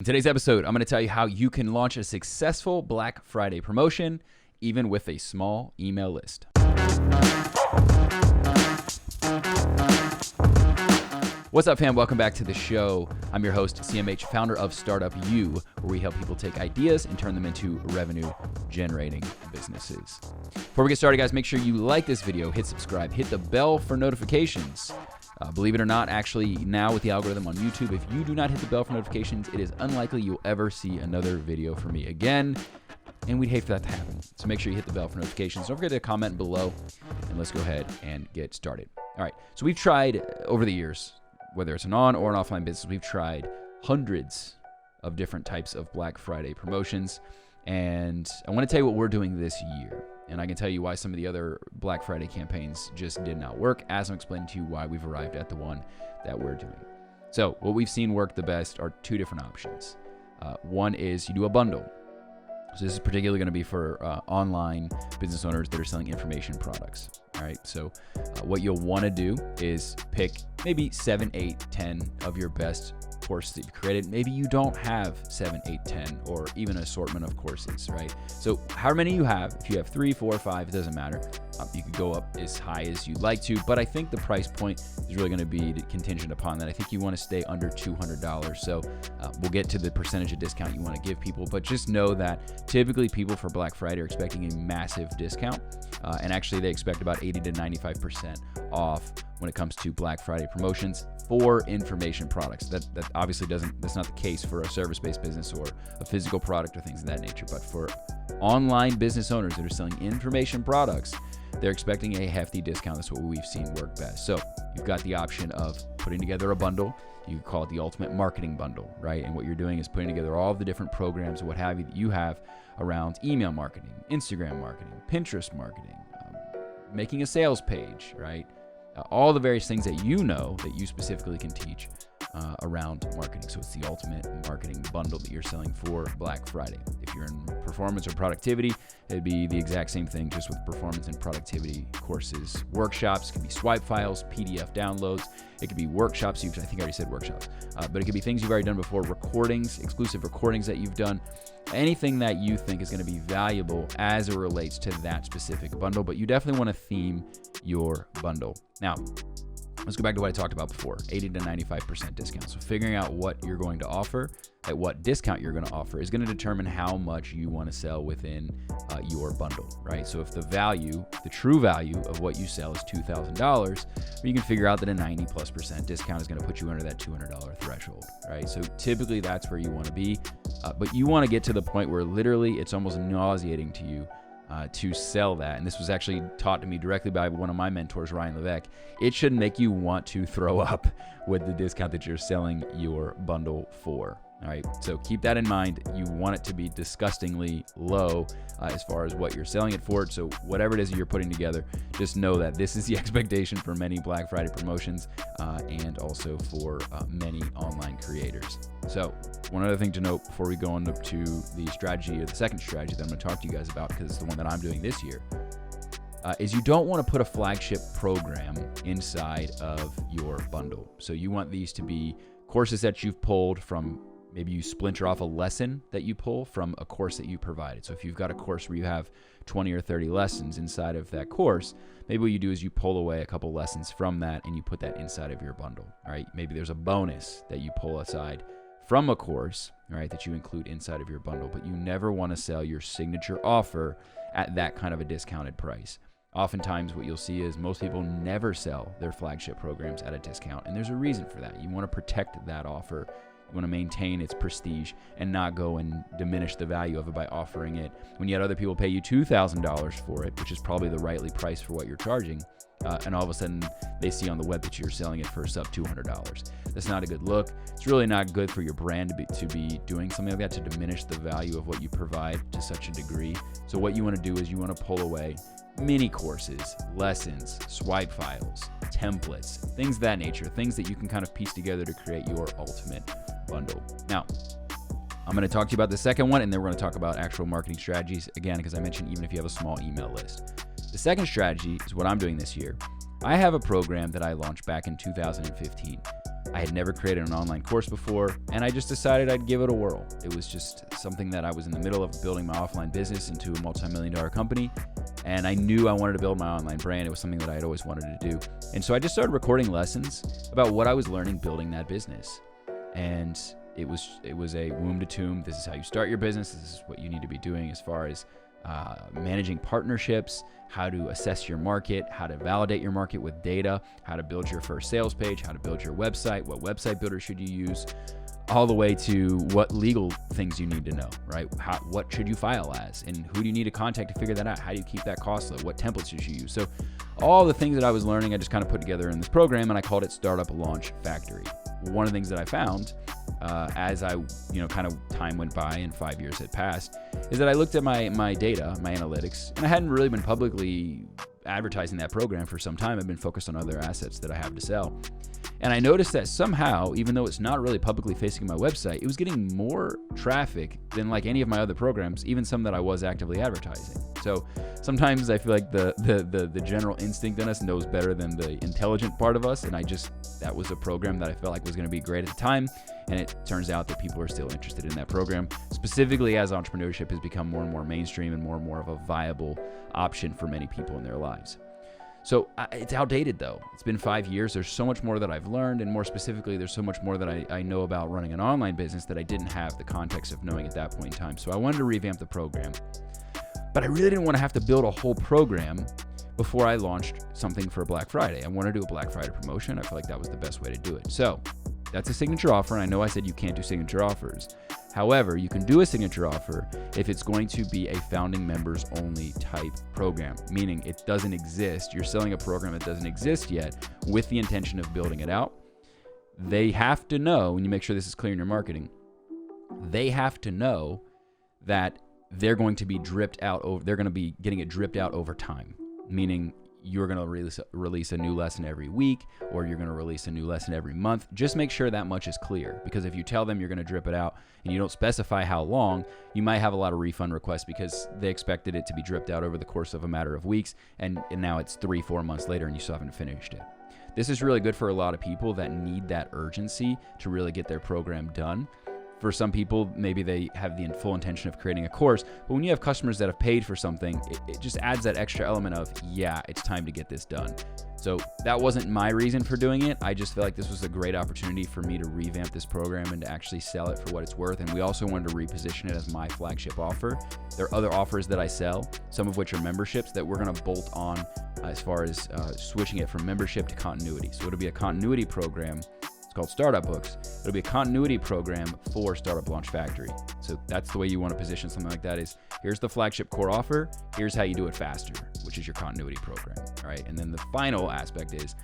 In today's episode, I'm going to tell you how you can launch a successful Black Friday promotion, even with a small email list. What's up, fam? Welcome back to the show. I'm your host, CMH, founder of StartupU, where we help people take ideas and turn them into revenue-generating businesses. Before we get started, guys, make sure you like this video, hit subscribe, hit the bell for notifications. Believe it or not, actually, now with the algorithm on YouTube, if you do not hit the bell for notifications, it is unlikely you'll ever see another video from me again, and we'd hate for that to happen. So make sure you hit the bell for notifications. Don't forget to comment below, and let's go ahead and get started. All right, so we've tried over the years, whether it's an on or an offline business, we've tried hundreds of different types of Black Friday promotions, and I want to tell you what we're doing this year. And I can tell you why some of the other Black Friday campaigns just did not work, as I'm explaining to you why we've arrived at the one that we're doing. So what we've seen work the best are two different options. One is you do a bundle. So this is particularly going to be for online business owners that are selling information products. All right. So what you'll want to do is pick maybe 7, 8, 10 of your best courses that you've created. Maybe you don't have 7, 8, 10, or even an assortment of courses, right? So however many you have, if you have 3, 4, 5, it doesn't matter. You could go up as high as you'd like to, but I think the price point is really going to be contingent upon that. I think you want to stay under $200. So we'll get to the percentage of discount you want to give people, but just know that typically people for Black Friday are expecting a massive discount. And actually they expect about 80 to 95% off when it comes to Black Friday promotions for information products. That obviously that's not the case for a service-based business or a physical product or things of that nature. But for online business owners that are selling information products, they're expecting a hefty discount. That's what we've seen work best. So you've got the option of putting together a bundle. You could call it the ultimate marketing bundle, right? And what you're doing is putting together all of the different programs or what have you that you have around email marketing, Instagram marketing, Pinterest marketing, making a sales page, right? All the various things that you know that you specifically can teach around marketing. So it's the ultimate marketing bundle that you're selling for Black Friday. If you're in performance or productivity, it'd be the exact same thing, just with performance and productivity courses. Workshops can be swipe files, PDF downloads. It could be workshops. I think I already said workshops, but it could be things you've already done before, recordings, exclusive recordings that you've done, anything that you think is going to be valuable as it relates to that specific bundle. But you definitely want to theme your bundle. Now, let's go back to what I talked about before, 80 to 95% discount. So figuring out what you're going to offer, at what discount you're going to offer, is going to determine how much you want to sell within your bundle, right? So if the true value of what you sell is $2,000, you can figure out that a 90+% discount is going to put you under that $200 threshold, right? So typically that's where you want to be, but you want to get to the point where literally it's almost nauseating to you to sell that. And this was actually taught to me directly by one of my mentors, Ryan Levesque. It should make you want to throw up with the discount that you're selling your bundle for. All right, so keep that in mind. You want it to be disgustingly low as far as what you're selling it for. So whatever it is you're putting together, just know that this is the expectation for many Black Friday promotions and also for many online creators. So one other thing to note before we go on to the strategy, or the second strategy that I'm going to talk to you guys about, because it's the one that I'm doing this year, is you don't want to put a flagship program inside of your bundle. So you want these to be courses that you've pulled from. Maybe you splinter off a lesson that you pull from a course that you provided. So if you've got a course where you have 20 or 30 lessons inside of that course, maybe what you do is you pull away a couple lessons from that and you put that inside of your bundle, all right? Maybe there's a bonus that you pull aside from a course, all right, that you include inside of your bundle, but you never want to sell your signature offer at that kind of a discounted price. Oftentimes what you'll see is most people never sell their flagship programs at a discount, and there's a reason for that. You want to protect that offer. You want to maintain its prestige and not go and diminish the value of it by offering it when yet other people pay you $2,000 for it, which is probably the rightly price for what you're charging. And all of a sudden they see on the web that you're selling it for sub $200. That's not a good look. It's really not good for your brand to be doing something like that, to diminish the value of what you provide to such a degree. So what you want to do is you want to pull away mini courses, lessons, swipe files, templates, things of that nature, things that you can kind of piece together to create your ultimate bundle. Now, I'm going to talk to you about the second one, and then we're going to talk about actual marketing strategies again, because I mentioned even if you have a small email list. The second strategy is what I'm doing this year. I have a program that I launched back in 2015. I had never created an online course before, and I just decided I'd give it a whirl. It was just something that I was in the middle of building my offline business into a multi-million-dollar company, and I knew I wanted to build my online brand. It was something that I had always wanted to do. And so I just started recording lessons about what I was learning building that business. And it was a womb to tomb. This is how you start your business. This is what you need to be doing as far as managing partnerships, how to assess your market, how to validate your market with data, how to build your first sales page, how to build your website, what website builder should you use, all the way to what legal things you need to know, right? What should you file as, and who do you need to contact to figure that out? How do you keep that cost low? What templates should you use? So all the things that I was learning, I just kind of put together in this program, and I called it Startup Launch Factory. One of the things that I found as I, kind of time went by and 5 years had passed, is that I looked at my data, my analytics, and I hadn't really been publicly advertising that program for some time. I've been focused on other assets that I have to sell. And I noticed that somehow, even though it's not really publicly facing my website, it was getting more traffic than like any of my other programs, even some that I was actively advertising. So sometimes I feel like the general instinct in us knows better than the intelligent part of us. And that was a program that I felt like was going to be great at the time. And it turns out that people are still interested in that program, specifically as entrepreneurship has become more and more mainstream and more of a viable option for many people in their lives. So it's outdated though. It's been 5 years. There's so much more that I've learned, and more specifically, there's so much more that I know about running an online business that I didn't have the context of knowing at that point in time. So I wanted to revamp the program, but I really didn't want to have to build a whole program before I launched something for Black Friday. I wanted to do a Black Friday promotion. I felt like that was the best way to do it. So that's a signature offer, and I know I said you can't do signature offers. However, you can do a signature offer if it's going to be a founding members only type program, meaning it doesn't exist. You're selling a program that doesn't exist yet with the intention of building it out. They have to know, and you make sure this is clear in your marketing, they have to know that they're going to be dripped out over, they're going to be getting it dripped out over time, meaning you're going to release a new lesson every week, or you're going to release a new lesson every month. Just make sure that much is clear, because if you tell them you're going to drip it out and you don't specify how long, you might have a lot of refund requests because they expected it to be dripped out over the course of a matter of weeks, and now it's 3-4 months later and you still haven't finished it. This is really good for a lot of people that need that urgency to really get their program done. For some people, maybe they have the full intention of creating a course, but when you have customers that have paid for something, it just adds that extra element of, yeah, it's time to get this done. So that wasn't my reason for doing it. I just felt like this was a great opportunity for me to revamp this program and to actually sell it for what it's worth. And we also wanted to reposition it as my flagship offer. There are other offers that I sell, some of which are memberships that we're going to bolt on as far as switching it from membership to continuity. So it'll be a continuity program. It's called StartupBooks. It'll be a continuity program for Startup Launch Factory. So that's the way you want to position something like that, is here's the flagship core offer, here's how you do it faster, which is your continuity program, all right? And then the final aspect is,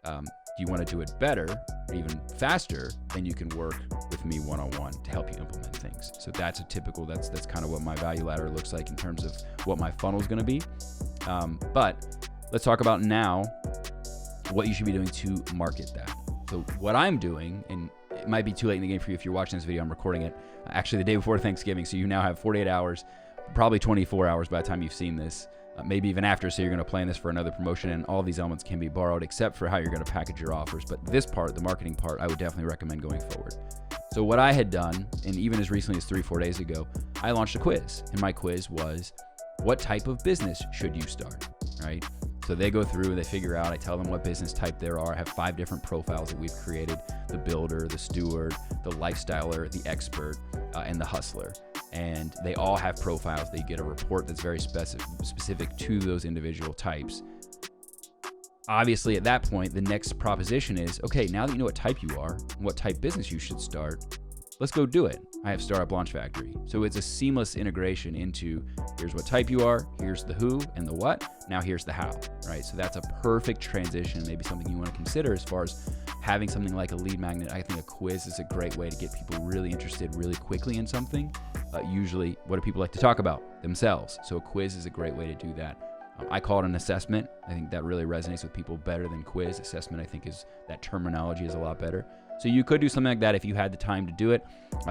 do you want to do it better or even faster? Then you can work with me one-on-one to help you implement things. So that's that's kind of what my value ladder looks like in terms of what my funnel is going to be. But let's talk about now what you should be doing to market that. So what I'm doing, and it might be too late in the game for you if you're watching this video, I'm recording it actually the day before Thanksgiving, so you now have 48 hours, probably 24 hours by the time you've seen this, maybe even after, so you're going to plan this for another promotion, and all these elements can be borrowed except for how you're going to package your offers. But this part, the marketing part, I would definitely recommend going forward. So what I had done, and even as recently as 3-4 days ago, I launched a quiz, and my quiz was, what type of business should you start, right? So they go through, they figure out, I tell them what business type there are. I have 5 different profiles that we've created: the builder, the steward, the lifestyler, the expert, and the hustler. And they all have profiles. They get a report that's very specific to those individual types. Obviously, at that point, the next proposition is, okay, now that you know what type you are, what type business you should start, let's go do it. I have Startup Launch Factory. So it's a seamless integration into, here's what type you are, here's the who and the what, now here's the how, right? So that's a perfect transition, maybe something you want to consider as far as having something like a lead magnet. I think a quiz is a great way to get people really interested really quickly in something. Usually, what do people like to talk about? Themselves. So a quiz is a great way to do that. I call it an assessment. I think that really resonates with people better than quiz. Assessment, I think, that terminology is a lot better. So you could do something like that if you had the time to do it.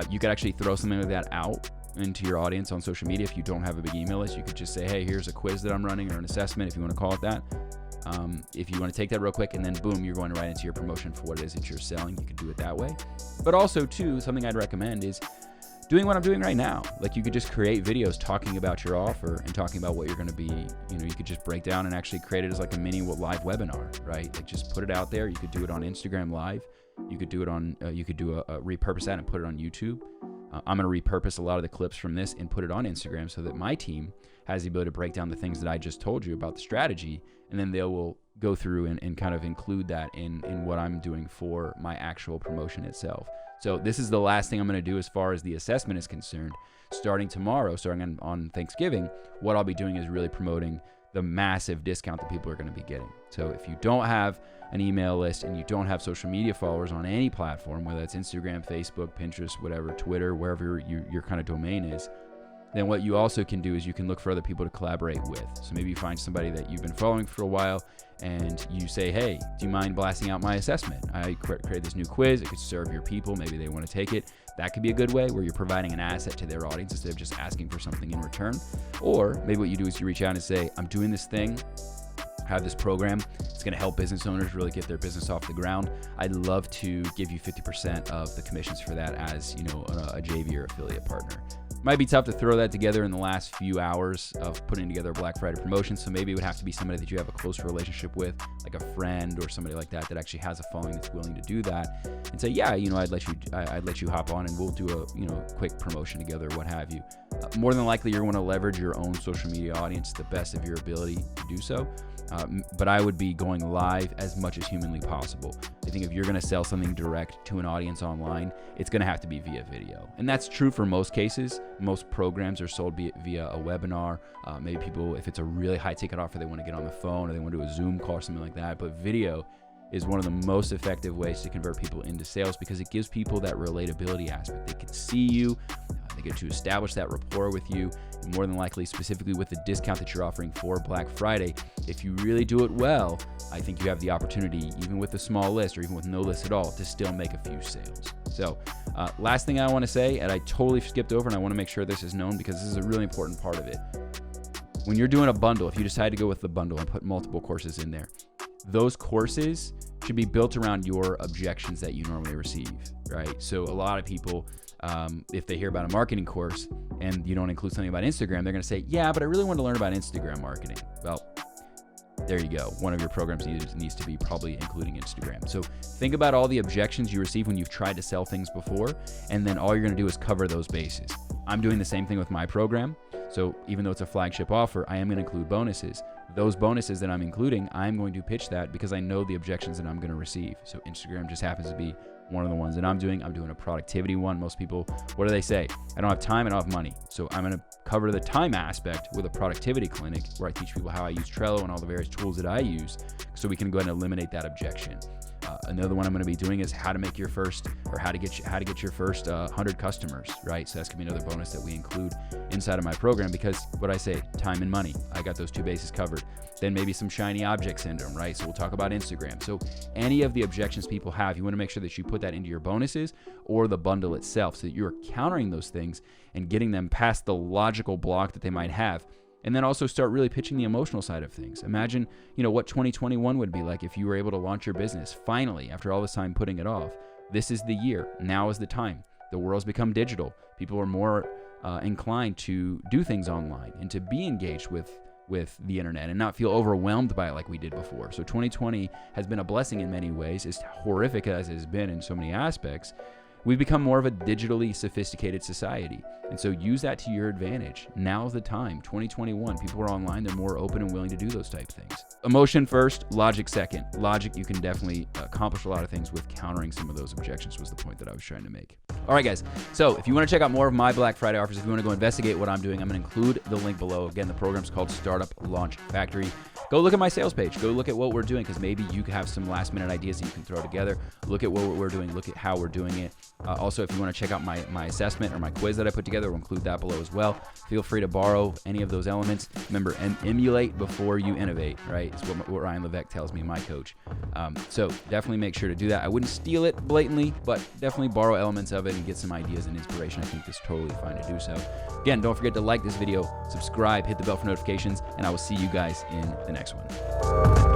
You could actually throw something like that out into your audience on social media. If you don't have a big email list, you could just say, hey, here's a quiz that I'm running, or an assessment, if you want to call it that. If you want to take that real quick and then boom, you're going right into your promotion for what it is that you're selling. You could do it that way. But also too, something I'd recommend is doing what I'm doing right now. Like, you could just create videos talking about your offer and talking about what you're going to be, you could just break down and actually create it as like a mini live webinar, right? Like, just put it out there. You could do it on Instagram Live. You could do it on, you could do repurpose that and put it on YouTube. I'm going to repurpose a lot of the clips from this and put it on Instagram so that my team has the ability to break down the things that I just told you about the strategy, and then they will go through and kind of include that in what I'm doing for my actual promotion itself. So this is the last thing I'm going to do as far as the assessment is concerned. Starting tomorrow, starting on Thanksgiving, what I'll be doing is really promoting the massive discount that people are going to be getting. So if you don't have an email list and you don't have social media followers on any platform, whether that's Instagram, Facebook, Pinterest, whatever, Twitter, wherever your kind of domain is, then what you also can do is you can look for other people to collaborate with. So maybe you find somebody that you've been following for a while and you say, hey, do you mind blasting out my assessment? I created this new quiz. It could serve your people. Maybe they want to take it. That could be a good way where you're providing an asset to their audience instead of just asking for something in return. Or maybe what you do is you reach out and say, I'm doing this thing. I have this program. It's going to help business owners really get their business off the ground. I'd love to give you 50% of the commissions for that as, a JV or affiliate partner. Might be tough to throw that together in the last few hours of putting together a Black Friday promotion. So maybe it would have to be somebody that you have a close relationship with, like a friend or somebody like that actually has a following that's willing to do that and say, yeah, I'd let you hop on and we'll do a quick promotion together, what have you. More than likely, you're going to leverage your own social media audience to the best of your ability to do so. But I would be going live as much as humanly possible. I think if you're going to sell something direct to an audience online, it's going to have to be via video. And that's true for most cases. Most programs are sold via a webinar. Maybe people, if it's a really high ticket offer, they want to get on the phone or they want to do a Zoom call or something like that. But video is one of the most effective ways to convert people into sales because it gives people that relatability aspect. They can see you. They get to establish that rapport with you, and more than likely, specifically with the discount that you're offering for Black Friday, if you really do it well, I think you have the opportunity, even with a small list or even with no list at all, to still make a few sales. So last thing I want to say, and I totally skipped over, and I want to make sure this is known because this is a really important part of it. When you're doing a bundle, if you decide to go with the bundle and put multiple courses in there, those courses should be built around your objections that you normally receive, right? So a lot of people, if they hear about a marketing course and you don't include something about Instagram, they're going to say, yeah, but I really want to learn about Instagram marketing. Well, there you go. One of your programs needs to be probably including Instagram. So think about all the objections you receive when you've tried to sell things before, and then all you're going to do is cover those bases. I'm doing the same thing with my program. So even though it's a flagship offer, I am going to include bonuses. Those bonuses that I'm including, I'm going to pitch that because I know the objections that I'm going to receive. So Instagram just happens to be one of the ones that I'm doing. I'm doing a productivity one. Most people, what do they say? I don't have time, I don't have money. So I'm going to cover the time aspect with a productivity clinic where I teach people how I use Trello and all the various tools that I use so we can go ahead and eliminate that objection. Another one I'm going to be doing is how to get your first 100 customers, right? So that's going to be another bonus that we include inside of my program because what I say, time and money, I got those two bases covered. Then maybe some shiny object syndrome, right? So we'll talk about Instagram. So any of the objections people have, you want to make sure that you put that into your bonuses or the bundle itself so that you're countering those things and getting them past the logical block that they might have. And then also start really pitching the emotional side of things. Imagine, what 2021 would be like if you were able to launch your business finally after all this time putting it off. This is the year. Now is the time. The world's become digital. People are more inclined to do things online and to be engaged with the internet and not feel overwhelmed by it like we did before. So 2020 has been a blessing in many ways, as horrific as it has been in so many aspects. We've become more of a digitally sophisticated society. And so use that to your advantage. Now's the time. 2021, people are online. They're more open and willing to do those type of things. Emotion first, logic second. Logic, you can definitely accomplish a lot of things with countering some of those objections was the point that I was trying to make. All right, guys. So if you want to check out more of my Black Friday offers, if you want to go investigate what I'm doing, I'm going to include the link below. Again, the program's called Startup Launch Factory. Go look at my sales page. Go look at what we're doing because maybe you have some last minute ideas that you can throw together. Look at what we're doing. Look at how we're doing it. Also, if you want to check out my assessment or my quiz that I put together, we'll include that below as well. Feel free to borrow any of those elements. Remember, emulate before you innovate, right? It's what Ryan Levesque tells me, my coach. So definitely make sure to do that. I wouldn't steal it blatantly, but definitely borrow elements of it and get some ideas and inspiration. I think it's totally fine to do so. Again, don't forget to like this video, subscribe, hit the bell for notifications, and I will see you guys in the next one.